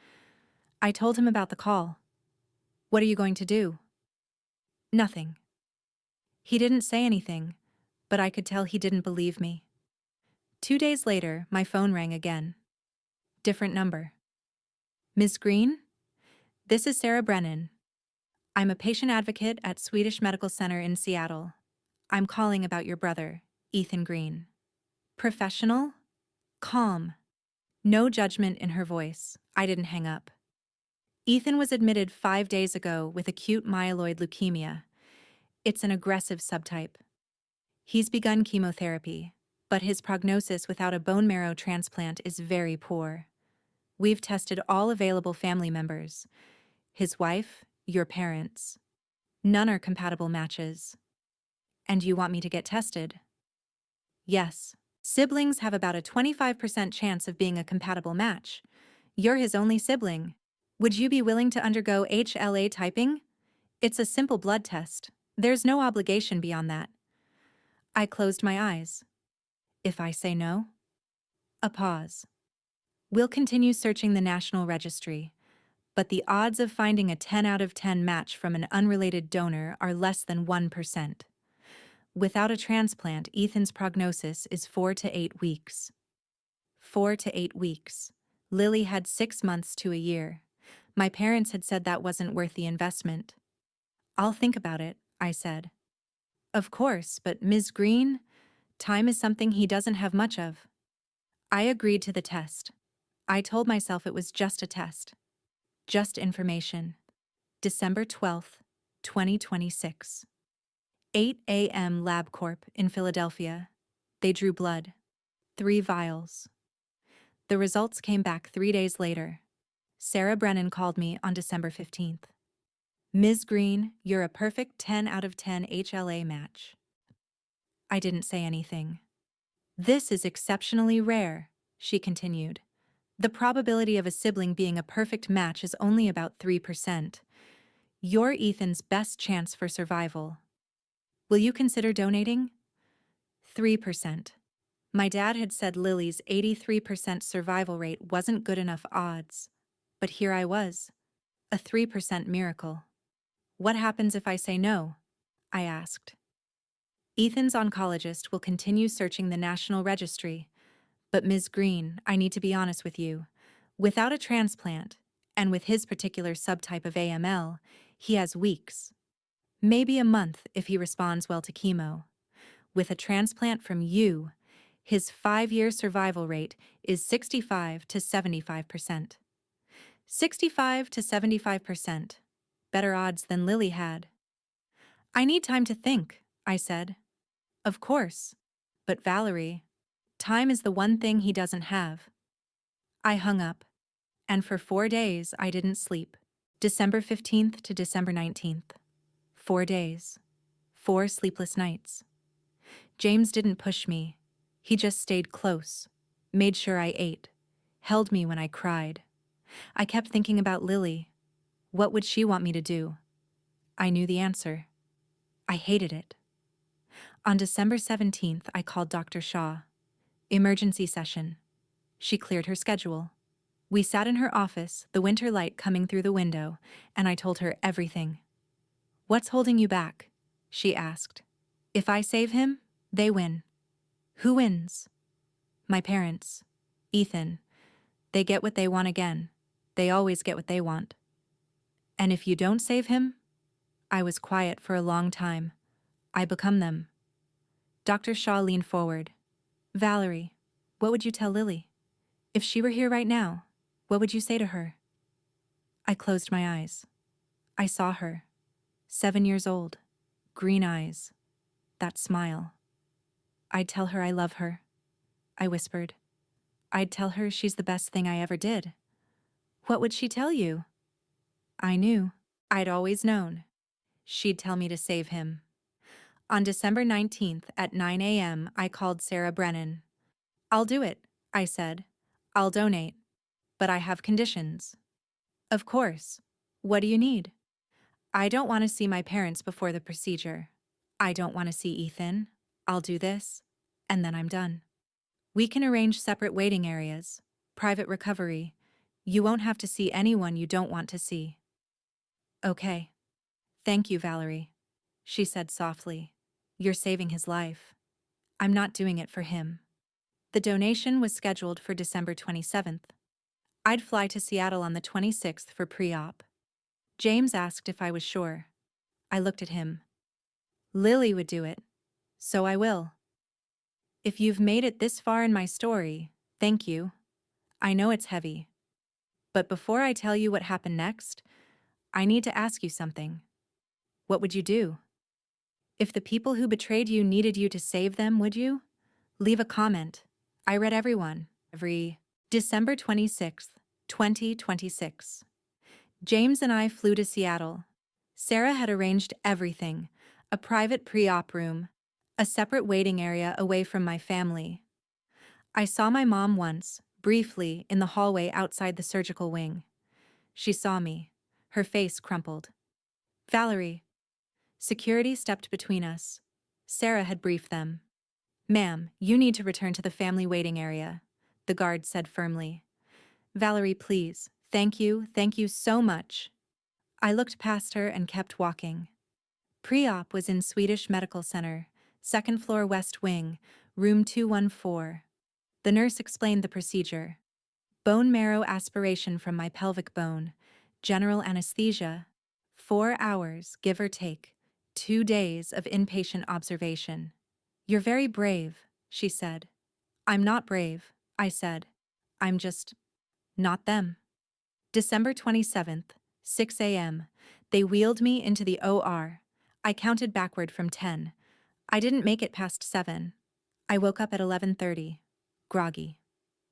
I told him about the call. "What are you going to do?" "Nothing." He didn't say anything, but I could tell he didn't believe me. 2 days later, my phone rang again. Different number. "Ms. Green? This is Sarah Brennan. I'm a patient advocate at Swedish Medical Center in Seattle. I'm calling about your brother, Ethan Green." Professional? Calm. No judgment in her voice. I didn't hang up. "Ethan was admitted 5 days ago with acute myeloid leukemia. It's an aggressive subtype. He's begun chemotherapy, but his prognosis without a bone marrow transplant is very poor. We've tested all available family members. His wife, your parents. None are compatible matches. And you want me to get tested?" "Yes. Siblings have about a 25% chance of being a compatible match. You're his only sibling. Would you be willing to undergo HLA typing? It's a simple blood test. There's no obligation beyond that." I closed my eyes. "If I say no?" A pause. "We'll continue searching the National Registry, but the odds of finding a 10 out of 10 match from an unrelated donor are less than 1%. Without a transplant, Ethan's prognosis is 4 to 8 weeks. 4 to 8 weeks. Lily had 6 months to a year. My parents had said that wasn't worth the investment. I'll think about it, I said. Of course, but Ms. Green, time is something he doesn't have much of. I agreed to the test. I told myself it was just a test. Just information. December 12th, 2026. 8 a.m. LabCorp in Philadelphia. They drew blood. 3 vials. The results came back 3 days later. Sarah Brennan called me on December 15th. Ms. Green, you're a perfect 10 out of 10 HLA match. I didn't say anything. This is exceptionally rare, she continued. The probability of a sibling being a perfect match is only about 3%. You're Ethan's best chance for survival. Will you consider donating? 3%. My dad had said Lily's 83% survival rate wasn't good enough odds. But here I was. A 3% miracle. What happens if I say no? I asked. Ethan's oncologist will continue searching the National Registry. But Ms. Green, I need to be honest with you. Without a transplant, and with his particular subtype of AML, he has weeks. Maybe a month if he responds well to chemo. With a transplant from you, his 5-year survival rate is 65 to 75%. 65 to 75%. Better odds than Lily had. I need time to think, I said. Of course. But Valerie, time is the one thing he doesn't have. I hung up, and for 4 days I didn't sleep. December 15th to December 19th. 4 days. 4 sleepless nights. James didn't push me. He just stayed close, made sure I ate, held me when I cried. I kept thinking about Lily. What would she want me to do? I knew the answer. I hated it. On December 17th, I called Dr. Shaw. Emergency session. She cleared her schedule. We sat in her office, the winter light coming through the window, and I told her everything. What's holding you back? She asked. If I save him, they win. Who wins? My parents. Ethan. They get what they want again. They always get what they want. And if you don't save him? I was quiet for a long time. I become them. Dr. Shaw leaned forward. Valerie, what would you tell Lily? If she were here right now, what would you say to her? I closed my eyes. I saw her. 7 years old. Green eyes. That smile. I'd tell her I love her. I whispered. I'd tell her she's the best thing I ever did. What would she tell you? I knew. I'd always known. She'd tell me to save him. On December 19th at 9 a.m., I called Sarah Brennan. I'll do it, I said. I'll donate. But I have conditions. Of course. What do you need? I don't want to see my parents before the procedure. I don't want to see Ethan. I'll do this, and then I'm done. We can arrange separate waiting areas, private recovery. You won't have to see anyone you don't want to see. Okay. Thank you, Valerie, she said softly. You're saving his life. I'm not doing it for him. The donation was scheduled for December 27th. I'd fly to Seattle on the 26th for pre-op. James asked if I was sure. I looked at him. Lily would do it, so I will. If you've made it this far in my story, thank you. I know it's heavy. But before I tell you what happened next, I need to ask you something. What would you do? If the people who betrayed you needed you to save them, would you? Leave a comment. I read everyone. December 26th, 2026. James and I flew to Seattle. Sarah had arranged everything. A private pre-op room. A separate waiting area away from my family. I saw my mom once, briefly, in the hallway outside the surgical wing. She saw me. Her face crumpled. Valerie. Security stepped between us. Sarah had briefed them. Ma'am, you need to return to the family waiting area, the guard said firmly. Valerie, please. Thank you so much. I looked past her and kept walking. Pre-op was in Swedish Medical Center, second floor west wing, room 214. The nurse explained the procedure. Bone marrow aspiration from my pelvic bone, general anesthesia, 4 hours, give or take, 2 days of inpatient observation. You're very brave, she said. I'm not brave, I said. I'm just not them. December 27th, 6 a.m. They wheeled me into the OR. I counted backward from 10. I didn't make it past 7. I woke up at 11:30, groggy,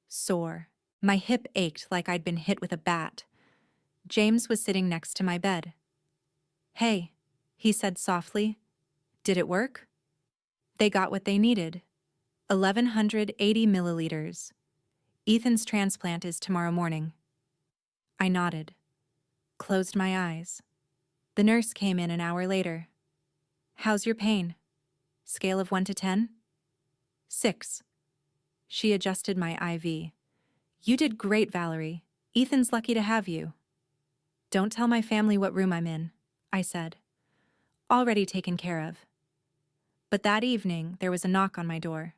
sore. My hip ached like I'd been hit with a bat. James was sitting next to my bed. Hey, he said softly. Did it work? They got what they needed. 1,180 milliliters. Ethan's transplant is tomorrow morning. I nodded, closed my eyes. The nurse came in an hour later. How's your pain? Scale of 1 to 10? 6. She adjusted my IV. You did great, Valerie. Ethan's lucky to have you. Don't tell my family what room I'm in, I said. Already taken care of. But that evening, there was a knock on my door.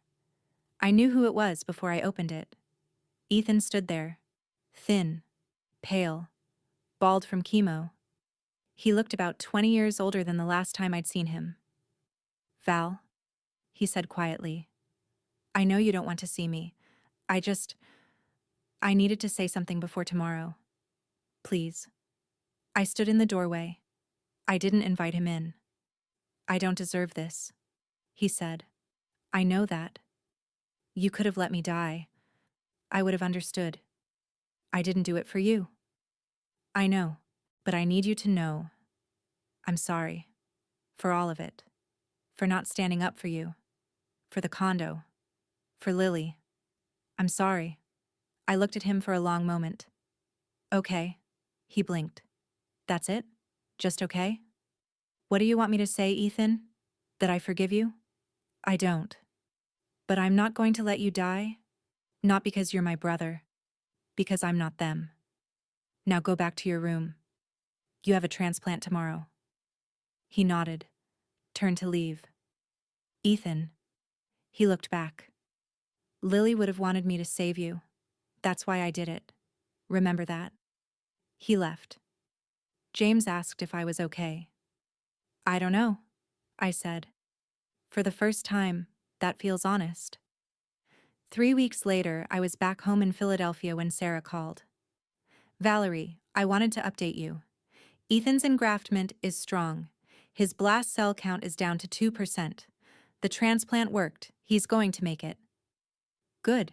I knew who it was before I opened it. Ethan stood there, thin, pale, bald from chemo. He looked about 20 years older than the last time I'd seen him. Val, he said quietly, I know you don't want to see me. I needed to say something before tomorrow. Please. I stood in the doorway. I didn't invite him in. I don't deserve this, he said. I know that. You could have let me die. I would have understood. I didn't do it for you. I know, but I need you to know. I'm sorry. For all of it. For not standing up for you. For the condo. For Lily. I'm sorry. I looked at him for a long moment. Okay. He blinked. That's it? Just okay? What do you want me to say, Ethan? That I forgive you? I don't. But I'm not going to let you die. Not because you're my brother. Because I'm not them. Now go back to your room. You have a transplant tomorrow. He nodded, turned to leave. Ethan. He looked back. Lily would have wanted me to save you. That's why I did it. Remember that? He left. James asked if I was okay. I don't know, I said. For the first time, that feels honest. 3 weeks later, I was back home in Philadelphia when Sarah called. Valerie, I wanted to update you. Ethan's engraftment is strong. His blast cell count is down to 2%. The transplant worked. He's going to make it. Good.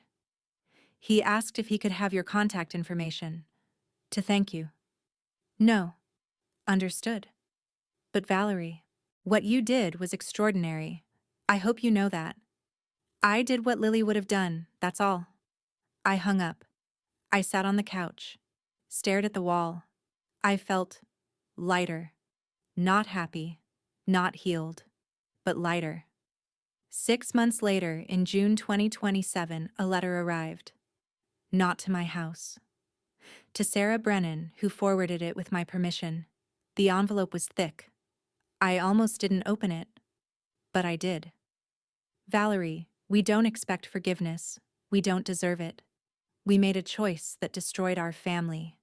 He asked if he could have your contact information. To thank you. No. Understood. But Valerie, what you did was extraordinary. I hope you know that. I did what Lily would have done, that's all. I hung up. I sat on the couch, stared at the wall. I felt lighter. Not happy, not healed, but lighter. 6 months later, in June 2027, a letter arrived. Not to my house. To Sarah Brennan, who forwarded it with my permission. The envelope was thick. I almost didn't open it, but I did. Valerie, we don't expect forgiveness. We don't deserve it. We made a choice that destroyed our family.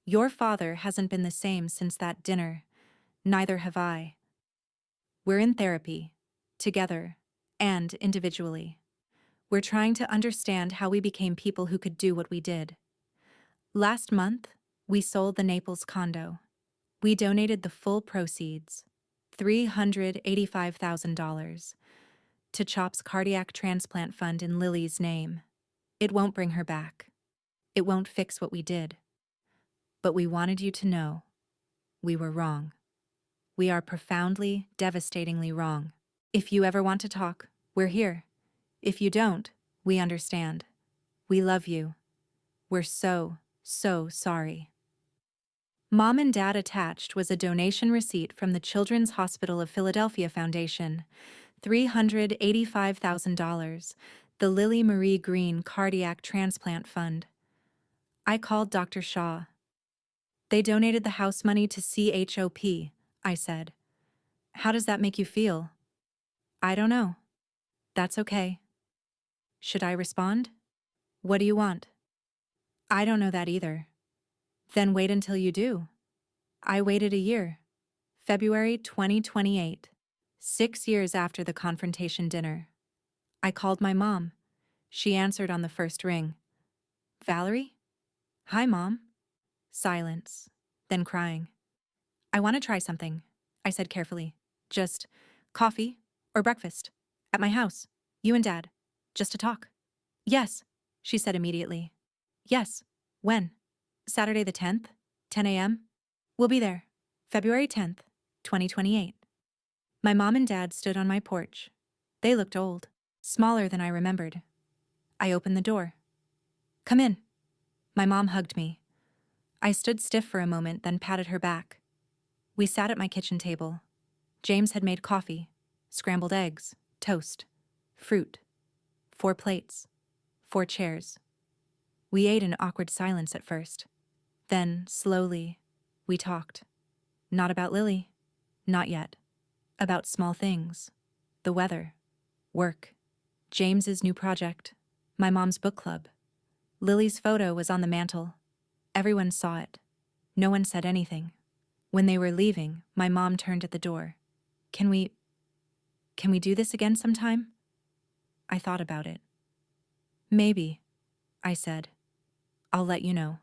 Your father hasn't been the same since that dinner. Neither have I. We're in therapy, together, and individually. We're trying to understand how we became people who could do what we did. Last month, we sold the Naples condo. We donated the full proceeds, $385,000, to CHOP's cardiac transplant fund in Lily's name. It won't bring her back. It won't fix what we did. But we wanted you to know we were wrong. We are profoundly, devastatingly wrong. If you ever want to talk, we're here. If you don't, we understand. We love you. We're so sorry. Mom and Dad attached was a donation receipt from the Children's Hospital of Philadelphia Foundation, $385,000, the Lily Marie Green Cardiac Transplant Fund. I called Dr. Shaw. They donated the house money to CHOP, I said. How does that make you feel? I don't know, That's okay. Should I respond? What do you want? I don't know that either. Then wait until you do. I waited a year. February 2028. 6 years after the confrontation dinner. I called my mom. She answered on the first ring. Valerie? Hi, Mom. Silence. Then crying. I want to try something, I said carefully. Just coffee or breakfast. At my house. You and Dad. Just to talk. Yes, she said immediately. Yes. When? Saturday the 10th, 10 a.m.? We'll be there. February 10th, 2028. My mom and dad stood on my porch. They looked old, smaller than I remembered. I opened the door. Come in. My mom hugged me. I stood stiff for a moment, then patted her back. We sat at my kitchen table. James had made coffee, scrambled eggs, toast, fruit, 4 plates, 4 chairs. We ate in awkward silence at first. Then, slowly, we talked. Not about Lily. Not yet. About small things. The weather. Work. James's new project. My mom's book club. Lily's photo was on the mantel. Everyone saw it. No one said anything. When they were leaving, my mom turned at the door. Can we do this again sometime? I thought about it. Maybe, I said. I'll let you know.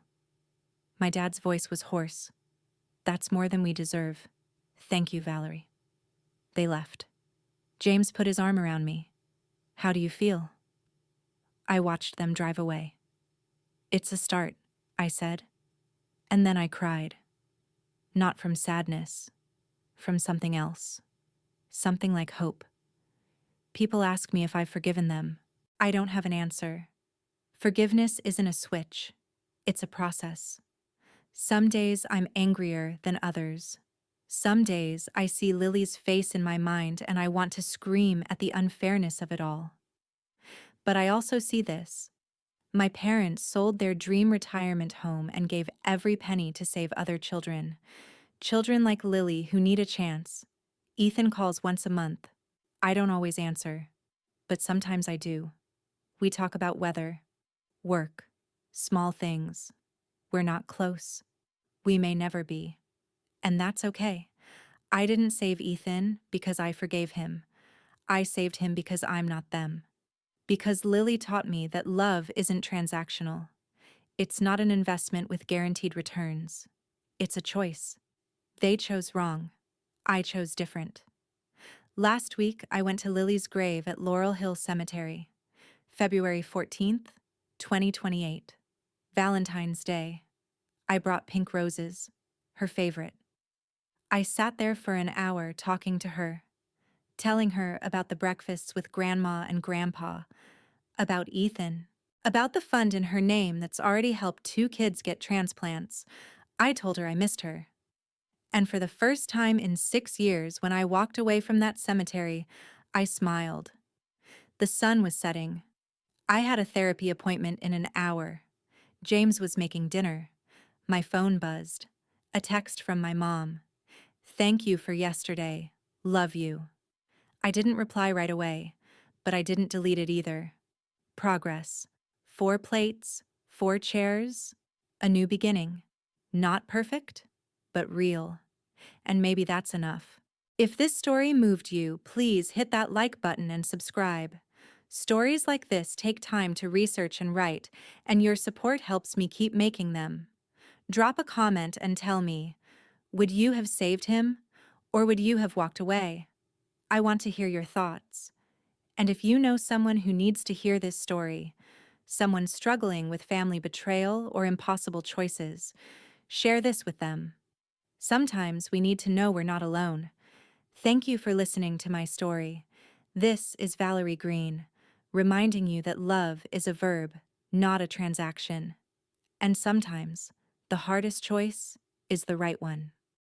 My dad's voice was hoarse. That's more than we deserve. Thank you, Valerie. They left. James put his arm around me. How do you feel? I watched them drive away. It's a start, I said. And then I cried. Not from sadness, from something else. Something like hope. People ask me if I've forgiven them. I don't have an answer. Forgiveness isn't a switch. It's a process. Some days I'm angrier than others. Some days I see Lily's face in my mind and I want to scream at the unfairness of it all. But I also see this. My parents sold their dream retirement home and gave every penny to save other children. Children like Lily who need a chance. Ethan calls once a month. I don't always answer, but sometimes I do. We talk about weather, work, small things. We're not close. We may never be. And that's okay. I didn't save Ethan because I forgave him. I saved him because I'm not them. Because Lily taught me that love isn't transactional. It's not an investment with guaranteed returns. It's a choice. They chose wrong. I chose different. Last week, I went to Lily's grave at Laurel Hill Cemetery. February 14th, 2028. Valentine's Day. I brought pink roses, her favorite. I sat there for an hour talking to her, telling her about the breakfasts with Grandma and Grandpa, about Ethan, about the fund in her name that's already helped 2 kids get transplants. I told her I missed her. And for the first time in 6 years, when I walked away from that cemetery, I smiled. The sun was setting. I had a therapy appointment in an hour. James was making dinner. My phone buzzed. A text from my mom. Thank you for yesterday. Love you. I didn't reply right away, but I didn't delete it either. Progress. 4 plates, 4 chairs, a new beginning. Not perfect, but real. And maybe that's enough. If this story moved you, please hit that like button and subscribe. Stories like this take time to research and write, and your support helps me keep making them. Drop a comment and tell me, would you have saved him, or would you have walked away? I want to hear your thoughts. And if you know someone who needs to hear this story, someone struggling with family betrayal or impossible choices, share this with them. Sometimes we need to know we're not alone. Thank you for listening to my story. This is Valerie Green, reminding you that love is a verb, not a transaction. And sometimes, the hardest choice is the right one.